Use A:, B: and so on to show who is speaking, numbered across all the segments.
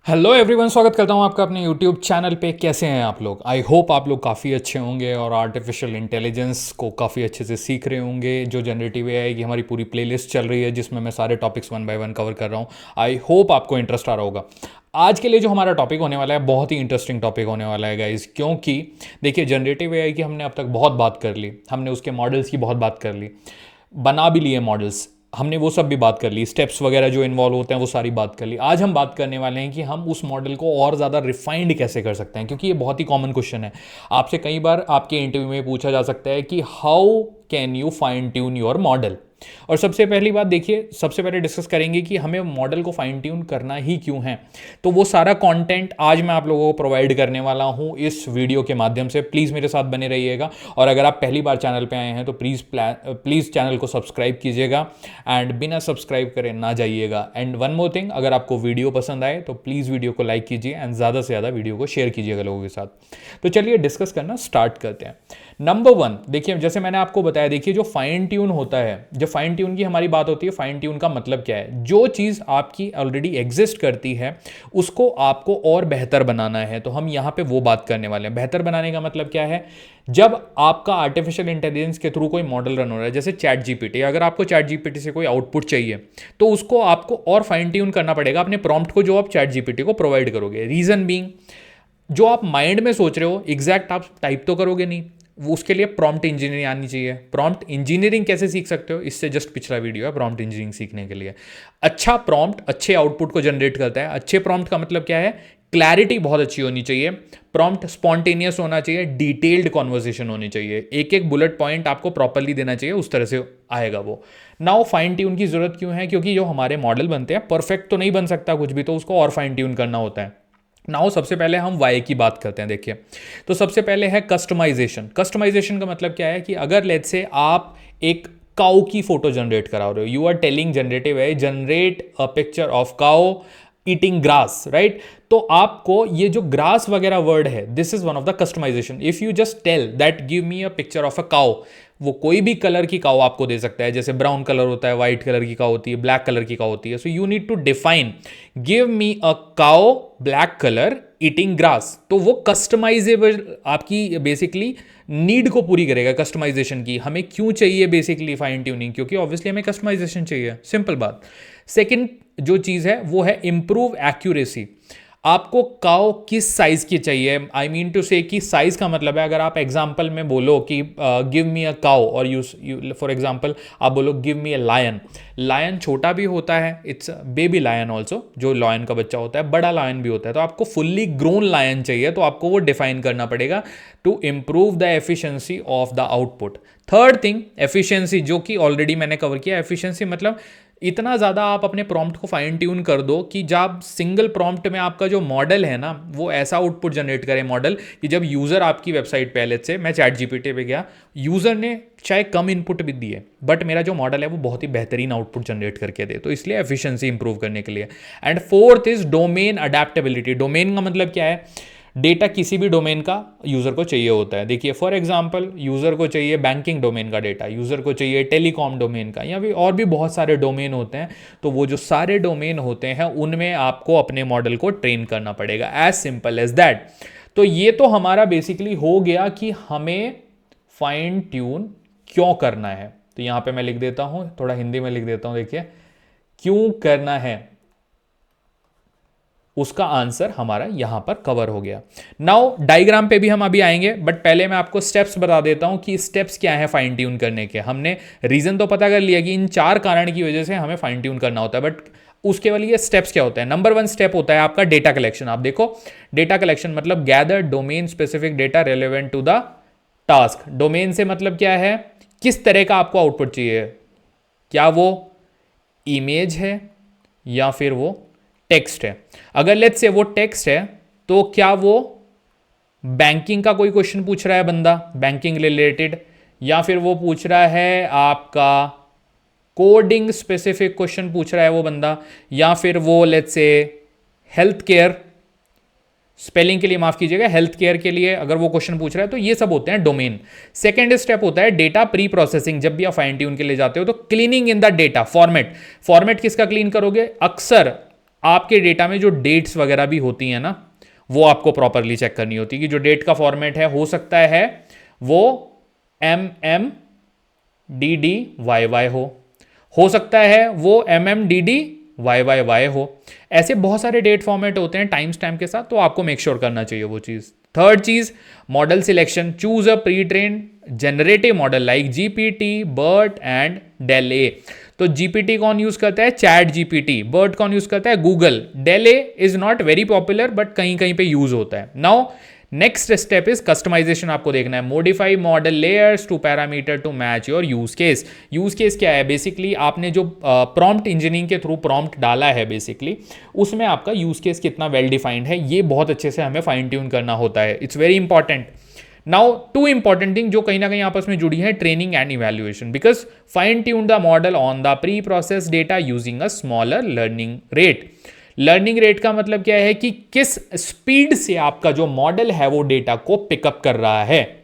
A: Hello everyone, स्वागत करता हूं आपका अपने यूट्यूब चैनल पे। कैसे हैं आप लोग? आई होप आप लोग काफ़ी अच्छे होंगे और आर्टिफिशियल इंटेलिजेंस को काफ़ी अच्छे से सीख रहे होंगे। जो जनरेटिव एआई की हमारी पूरी प्लेलिस्ट चल रही है जिसमें मैं सारे topics one by one cover कर रहा हूं। आई होप आपको इंटरेस्ट आ रहा होगा। आज के लिए जो हमारा टॉपिक होने वाला है बहुत ही इंटरेस्टिंग टॉपिक होने वाला है गाइज, क्योंकि देखिए जनरेटिव एआई की हमने अब तक बहुत बात कर ली, हमने उसके मॉडल्स की बहुत बात कर ली, बना भी लिए मॉडल्स, हमने वो सब भी बात कर ली, स्टेप्स वगैरह जो इन्वॉल्व होते हैं वो सारी बात कर ली। आज हम बात करने वाले हैं कि हम उस मॉडल को और ज़्यादा रिफाइंड कैसे कर सकते हैं, क्योंकि ये बहुत ही कॉमन क्वेश्चन है। आपसे कई बार आपके इंटरव्यू में पूछा जा सकता है कि how can you fine tune your model. और सबसे पहली बात देखिए, सबसे पहले डिस्कस करेंगे कि हमें मॉडल को फाइन ट्यून करना ही क्यों है। तो वो सारा कंटेंट आज मैं आप लोगों को प्रोवाइड करने वाला हूं इस वीडियो के माध्यम से। प्लीज़ मेरे साथ बने रहिएगा, और अगर आप पहली बार चैनल पे आए हैं तो प्लीज़ चैनल को सब्सक्राइब कीजिएगा एंड बिना सब्सक्राइब करे ना जाइएगा। एंड वन मोर थिंग, अगर आपको वीडियो पसंद आए तो प्लीज़ वीडियो को लाइक कीजिए एंड ज़्यादा से ज़्यादा वीडियो को शेयर कीजिएगा लोगों के साथ। तो चलिए डिस्कस करना स्टार्ट करते हैं। नंबर वन, देखिए जैसे मैंने आपको बताया, देखिए जो फाइन ट्यून होता है, जब फाइन ट्यून की हमारी बात होती है, फाइन ट्यून का मतलब क्या है? जो चीज़ आपकी ऑलरेडी एग्जिस्ट करती है उसको आपको और बेहतर बनाना है। तो हम यहाँ पे वो बात करने वाले हैं। बेहतर बनाने का मतलब क्या है? जब आपका आर्टिफिशियल इंटेलिजेंस के थ्रू कोई मॉडल रन हो रहा है, जैसे चैट जीपीटी, अगर आपको चैट जीपीटी से कोई आउटपुट चाहिए तो उसको आपको और फाइन ट्यून करना पड़ेगा अपने प्रॉम्प्ट को जो आप चैट जीपीटी को प्रोवाइड करोगे। रीजन बीइंग, जो आप माइंड में सोच रहे हो एग्जैक्ट आप टाइप तो करोगे नहीं, वो उसके लिए प्रॉम्प्ट इंजीनियरिंग आनी चाहिए। प्रॉम्प्ट इंजीनियरिंग कैसे सीख सकते हो? इससे जस्ट पिछला वीडियो है प्रॉम्प्ट इंजीनियरिंग सीखने के लिए। अच्छा प्रॉम्प्ट अच्छे आउटपुट को जनरेट करता है। अच्छे प्रॉम्प्ट का मतलब क्या है? क्लैरिटी बहुत अच्छी होनी चाहिए, प्रॉम्प्ट स्पॉन्टेनियस होना चाहिए, डिटेल्ड कॉन्वर्सेशन होनी चाहिए, एक एक बुलेट पॉइंट आपको प्रॉपरली देना चाहिए, उस तरह से आएगा वो। नाउ फाइन ट्यून की जरूरत क्यों है? क्योंकि जो हमारे मॉडल बनते हैं परफेक्ट तो नहीं बन सकता कुछ भी, तो उसको और फाइन ट्यून करना होता है। नाउ सबसे पहले हम वाई की बात करते हैं। देखिए, तो सबसे पहले है कस्टमाइजेशन। कस्टमाइजेशन का मतलब क्या है कि अगर लेट्स से आप एक काऊ की फोटो जनरेट करा रहे हो, यू आर टेलिंग जनरेटिव है generate a picture of cow eating grass, right? तो आपको ये जो ग्रास वगैरह वर्ड है, this is one of the customization. If you just tell that give me a picture of a cow, वो कोई भी कलर की काऊ आपको दे सकता है, जैसे ब्राउन कलर होता है, व्हाइट कलर की काऊ होती है, ब्लैक कलर की काऊ होती है। So you need to define give me a cow black colour eating grass. तो वो कस्टमाइजेबल आपकी बेसिकली नीड को पूरी करेगा। कस्टमाइजेशन की हमें क्यों चाहिए बेसिकली फाइन ट्यूनिंग? क्योंकि ऑब्वियसली हमें कस्टमाइजेशन चाहिए, सिंपल बात। सेकंड जो चीज़ है वो है इंप्रूव एक्यूरेसी। आपको काउ किस साइज की चाहिए? आई मीन टू से कि साइज का मतलब है, अगर आप एग्जांपल में बोलो कि गिव मी अ काउ, और यू फॉर एग्जांपल आप बोलो give me a lion. Lion छोटा भी होता है, इट्स बेबी लायन ऑल्सो, जो लायन का बच्चा होता है, बड़ा लायन भी होता है। तो आपको फुल्ली ग्रोन लायन चाहिए, तो आपको वो डिफाइन करना पड़ेगा to improve the efficiency of the output. Third thing efficiency, जो कि ऑलरेडी मैंने कवर किया। एफिशिएंसी मतलब इतना ज़्यादा आप अपने प्रॉम्प्ट को फाइन ट्यून कर दो कि जब सिंगल प्रॉम्प्ट में आपका जो मॉडल है ना, वो ऐसा आउटपुट जनरेट करे मॉडल कि जब यूज़र आपकी वेबसाइट पहले से, मैं चैट जीपीटी पे गया, यूज़र ने चाहे कम इनपुट भी दिए बट मेरा जो मॉडल है वो बहुत ही बेहतरीन आउटपुट जनरेट करके दे, तो इसलिए एफिशिएंसी इंप्रूव करने के लिए। And fourth is domain adaptability. Domain का मतलब क्या है? डेटा किसी भी डोमेन का यूज़र को चाहिए होता है। देखिए फॉर एग्जांपल, यूज़र को चाहिए बैंकिंग डोमेन का डेटा, यूज़र को चाहिए टेलीकॉम डोमेन का, या फिर और भी बहुत सारे डोमेन होते हैं। तो वो जो सारे डोमेन होते हैं उनमें आपको अपने मॉडल को ट्रेन करना पड़ेगा, एज सिंपल एज दैट। तो ये तो हमारा बेसिकली हो गया कि हमें फाइन ट्यून क्यों करना है। तो यहाँ पे मैं लिख देता हूँ, थोड़ा हिंदी में लिख देता हूँ। देखिए क्यों करना है, उसका आंसर हमारा यहां पर कवर हो गया। नाउ डायग्राम पे भी हम अभी आएंगे, बट पहले मैं आपको स्टेप्स बता देता हूं कि स्टेप्स क्या है फाइन ट्यून करने के। हमने रीजन तो पता कर लिया कि इन 4 कारण की वजह से हमें फाइन ट्यून करना होता है, बट उसके लिए स्टेप्स क्या होता है? नंबर 1 स्टेप होता है आपका डेटा कलेक्शन। आप देखो, डेटा कलेक्शन मतलब gather domain specific data relevant to the task. Domain से मतलब क्या है? किस तरह का आपको आउटपुट चाहिए? क्या वो इमेज है या फिर वो टेक्स्ट है? अगर लेट्स से वो टेक्स्ट है तो क्या वो बैंकिंग का कोई क्वेश्चन पूछ रहा है बंदा, बैंकिंग रिलेटेड, या फिर वो पूछ रहा है आपका कोडिंग स्पेसिफिक क्वेश्चन पूछ रहा है वो बंदा, या फिर वो let's say health care, spelling के लिए माफ कीजिएगा, हेल्थ केयर के लिए अगर वो क्वेश्चन पूछ रहा है। तो ये सब होते हैं डोमेन। सेकंड स्टेप होता है डेटा प्री प्रोसेसिंग। जब भी आप फाइन ट्यून के लिए जाते हो तो cleaning in the data format. Format किसका क्लीन करोगे? अक्सर आपके डेटा में जो डेट्स वगैरह भी होती हैं ना, वो आपको प्रॉपरली चेक करनी होती है कि जो डेट का फॉर्मेट है, हो सकता है वो MMDDYY हो सकता है वो MMDDYYY हो। ऐसे बहुत सारे डेट फॉर्मेट होते हैं टाइम स्टैम्प के साथ, तो आपको मेक श्योर करना चाहिए वो चीज़। थर्ड चीज, model selection. Choose a pre train generative model like GPT, BERT and DALL E. तो जीपीटी कौन यूज करता है? Chat GPT. बर्ट कौन यूज करता है? Google. DALL E is not very popular but कहीं कहीं पे यूज होता है। Now next step is customization. आपको देखना है modify model layers to parameter to match your use case. Use case क्या है? बेसिकली आपने जो प्रॉम्प्ट इंजीनियरिंग के थ्रू प्रॉम्प्ट डाला है, बेसिकली उसमें आपका यूज केस कितना वेल डिफाइंड है, ये बहुत अच्छे से हमें फाइन ट्यून करना होता है। It's very important. Now two important thing जो कहीं ना कहीं आपस में जुड़ी है, training and evaluation, because fine tune the model on the pre process data using a smaller learning rate. Learning rate का मतलब क्या है कि किस स्पीड से आपका जो मॉडल है वो डेटा को पिकअप कर रहा है,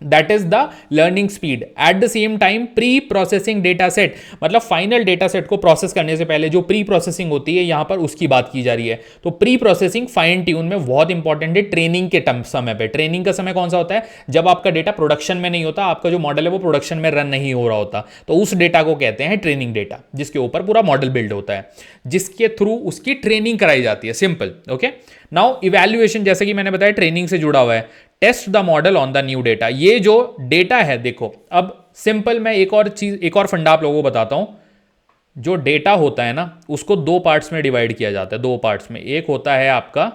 A: that is the learning speed. At the same time pre processing data set, मतलब फाइनल डेटा सेट को प्रोसेस करने से पहले जो प्री प्रोसेसिंग होती है, यहां पर उसकी बात की जा रही है। तो प्री प्रोसेसिंग फाइन ट्यून में बहुत इंपॉर्टेंट है ट्रेनिंग के समय पे। ट्रेनिंग का समय कौन सा होता है? जब आपका डेटा प्रोडक्शन में नहीं होता, आपका जो मॉडल है वो प्रोडक्शन में रन नहीं हो रहा होता, तो उस डेटा को कहते हैं ट्रेनिंग डेटा, जिसके ऊपर पूरा मॉडल बिल्ड होता है, जिसके थ्रू उसकी ट्रेनिंग कराई जाती है। सिंपल। ओके। नाउ इवैल्यूएशन, जैसे कि मैंने बताया ट्रेनिंग से जुड़ा हुआ है। Test the model on the new data. ये जो डेटा है, देखो अब सिंपल मैं एक और चीज, एक और फंडा आप लोगों को बताता हूं। जो डेटा होता है ना, उसको दो पार्ट्स में डिवाइड किया जाता है, दो पार्ट्स में। एक होता है आपका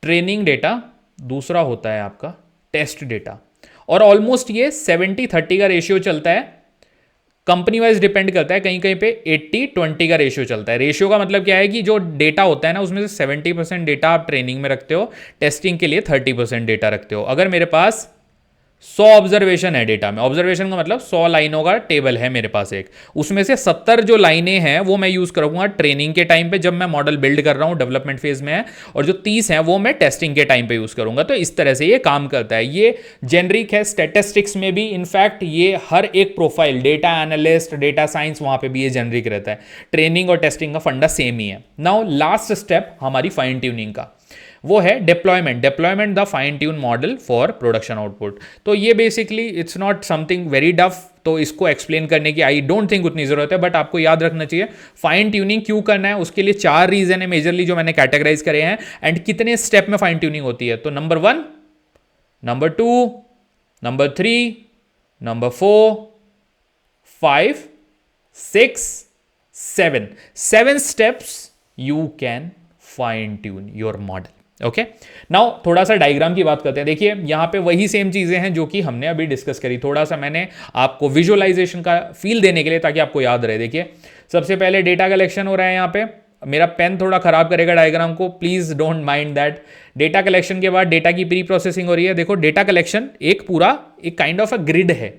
A: ट्रेनिंग डेटा, दूसरा होता है आपका टेस्ट डेटा। और ऑलमोस्ट ये 70-30 का रेशियो चलता है। कंपनी वाइज डिपेंड करता है, कहीं कहीं पे 80-20 का रेशियो चलता है। रेशियो का मतलब क्या है कि जो डेटा होता है ना, उसमें से 70% डेटा आप ट्रेनिंग में रखते हो, टेस्टिंग के लिए 30% डेटा रखते हो। अगर मेरे पास 100 ऑब्जर्वेशन है डेटा में, ऑब्जर्वेशन का मतलब 100 लाइनों का टेबल है मेरे पास एक, उसमें से 70 जो लाइनें हैं वो मैं यूज करूंगा ट्रेनिंग के टाइम पे, जब मैं मॉडल बिल्ड कर रहा हूं, डेवलपमेंट फेज में है, और जो 30 हैं वो मैं टेस्टिंग के टाइम पे यूज करूंगा। तो इस तरह से ये काम करता है। ये जेनरिक है स्टैटिस्टिक्स में भी, इनफैक्ट ये हर एक profile, data analyst, data science, वहां पे भी ये जेनरिक रहता है। ट्रेनिंग और टेस्टिंग का फंडा सेम ही है। नाउ लास्ट स्टेप हमारी फाइन ट्यूनिंग का, वो है deployment. Deployment the fine tune model for production output. तो ये basically it's not something very डफ, तो इसको एक्सप्लेन करने की आई डोंट थिंक उतनी जरूरत है, बट आपको याद रखना चाहिए फाइन ट्यूनिंग क्यों करना है। उसके लिए 4 रीजन है मेजरली जो मैंने कैटेगराइज करे हैं, एंड कितने स्टेप में फाइन ट्यूनिंग होती है। तो number 1, number 2, number 3, number 4, 5, 6, 7 steps you can fine tune your model. Okay. Now थोड़ा सा डायग्राम की बात करते हैं। देखिए यहां पे वही सेम चीजें हैं जो कि हमने अभी डिस्कस करी, थोड़ा सा मैंने आपको विजुअलाइजेशन का फील देने के लिए, ताकि आपको याद रहे। देखिए सबसे पहले डेटा कलेक्शन हो रहा है। यहां पे मेरा पेन थोड़ा खराब करेगा डायग्राम को, please don't mind that. Data collection के बाद डेटा की प्री प्रोसेसिंग हो रही है। देखो डेटा कलेक्शन एक पूरा एक काइंड ऑफ अ ग्रिड है।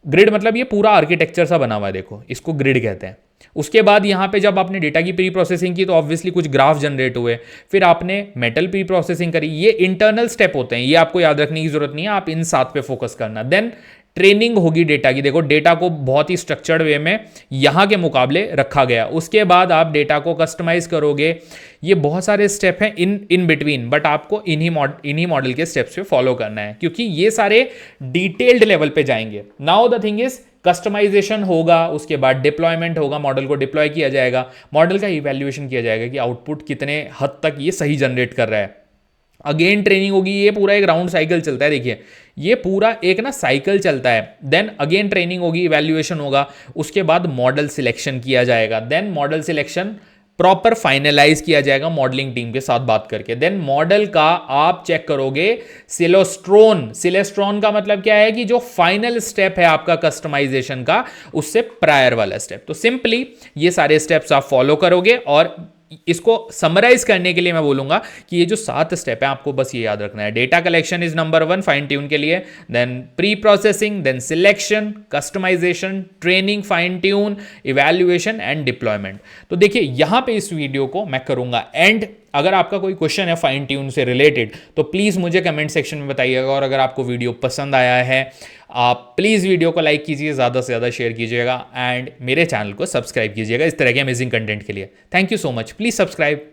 A: ग्रिड मतलब ये पूरा आर्किटेक्चर सा बना हुआ है, देखो इसको ग्रिड कहते हैं। उसके बाद यहाँ पे जब आपने डेटा की प्री प्रोसेसिंग की तो ऑब्वियसली कुछ ग्राफ जनरेट हुए, फिर आपने मेटल प्री प्रोसेसिंग करी। ये इंटरनल स्टेप होते हैं, ये आपको याद रखने की जरूरत नहीं है, आप इन 7 पे फोकस करना। देन ट्रेनिंग होगी डेटा की। देखो डेटा को बहुत ही स्ट्रक्चर्ड वे में यहाँ के मुकाबले रखा गया। उसके बाद आप डेटा को कस्टमाइज करोगे। ये बहुत सारे स्टेप हैं इन बिटवीन, बट आपको इन्हीं मॉडल के स्टेप्स पे फॉलो करना है, क्योंकि ये सारे डिटेल्ड लेवल पे जाएंगे। Now the thing is customisation होगा, उसके बाद डिप्लॉयमेंट होगा, मॉडल को डिप्लॉय किया जाएगा, मॉडल का इवैल्यूएशन किया जाएगा कि आउटपुट कितने हद तक ये सही जनरेट कर रहा है। अगेन ट्रेनिंग होगी। ये पूरा एक राउंड साइकिल चलता है। देखिए ये पूरा एक ना साइकिल चलता है। देन अगेन ट्रेनिंग होगी, इवैल्यूएशन होगा, उसके बाद मॉडल सिलेक्शन किया जाएगा। Then model selection proper finalise किया जाएगा मॉडलिंग टीम के साथ बात करके। देन मॉडल का आप चेक करोगे सिलेस्ट्रॉन। सिलेस्ट्रॉन का मतलब क्या है कि जो फाइनल स्टेप है आपका कस्टमाइजेशन का, उससे प्रायर वाला स्टेप। तो सिंपली ये सारे स्टेप्स आप फॉलो करोगे, और इसको समराइज करने के लिए मैं बोलूंगा कि ये जो 7 स्टेप है आपको बस ये याद रखना है। Data collection is number 1 fine tune के लिए, then pre processing, then selection, customisation, training, fine tune, evaluation and deployment. तो देखिए यहां पे इस वीडियो को मैं करूंगा एंड अगर आपका कोई क्वेश्चन है फाइन ट्यून से रिलेटेड तो प्लीज़ मुझे कमेंट सेक्शन में बताइएगा, और अगर आपको वीडियो पसंद आया है आप प्लीज़ वीडियो को लाइक कीजिए, ज़्यादा से ज़्यादा शेयर कीजिएगा, एंड मेरे चैनल को सब्सक्राइब कीजिएगा इस तरह के अमेजिंग कंटेंट के लिए। Thank you so much, please subscribe.